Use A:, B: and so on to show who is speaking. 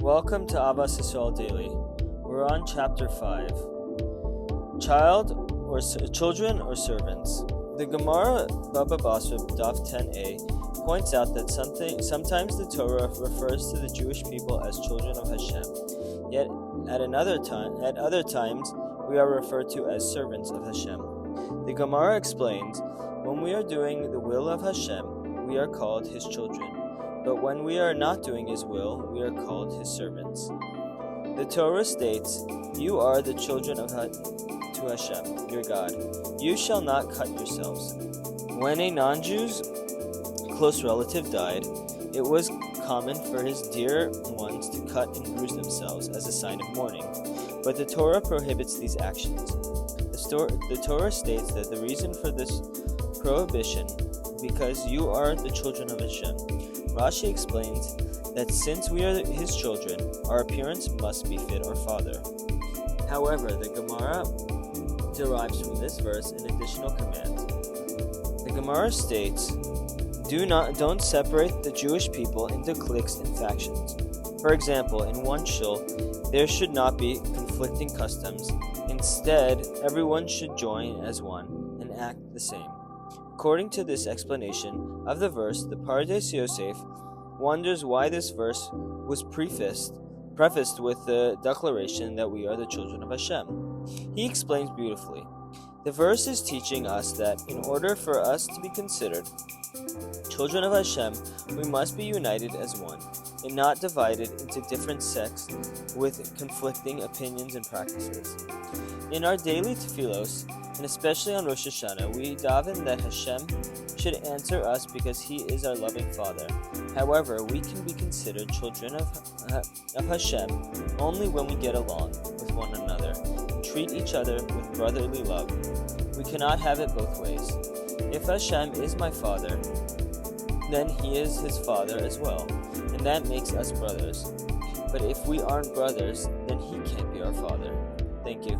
A: Welcome to Ahavas Yisrael Daily. We're on chapter 5. Children or servants. The Gemara Baba Basra Daf 10a points out that sometimes the Torah refers to the Jewish people as children of Hashem, yet at other times we are referred to as servants of Hashem. The Gemara explains, when we are doing the will of Hashem, we are called His children. But when we are not doing His will, we are called His servants. The Torah states, "You are the children of to Hashem, your God. You shall not cut yourselves." When a non-Jew's close relative died, it was common for his dear ones to cut and bruise themselves as a sign of mourning. But the Torah prohibits these actions. The Torah states that the reason for this prohibition, because you are the children of Hashem. Rashi explains that since we are His children, our appearance must befit our Father. However, the Gemara derives from this verse an additional command. The Gemara states, don't separate the Jewish people into cliques and factions. For example, in one shul, there should not be conflicting customs. Instead, everyone should join as one and act the same. According to this explanation of the verse, the Pardes Yosef wonders why this verse was prefaced with the declaration that we are the children of Hashem. He explains beautifully. The verse is teaching us that in order for us to be considered children of Hashem, we must be united as one, and not divided into different sects with conflicting opinions and practices. In our daily tefillos, and especially on Rosh Hashanah, we daven that Hashem should answer us because He is our loving Father. However, we can be considered children of Hashem only when we get along with one another and treat each other with brotherly love. We cannot have it both ways. If Hashem is my Father, then He is His Father as well, and that makes us brothers. But if we aren't brothers, then He can't be our Father. Thank you.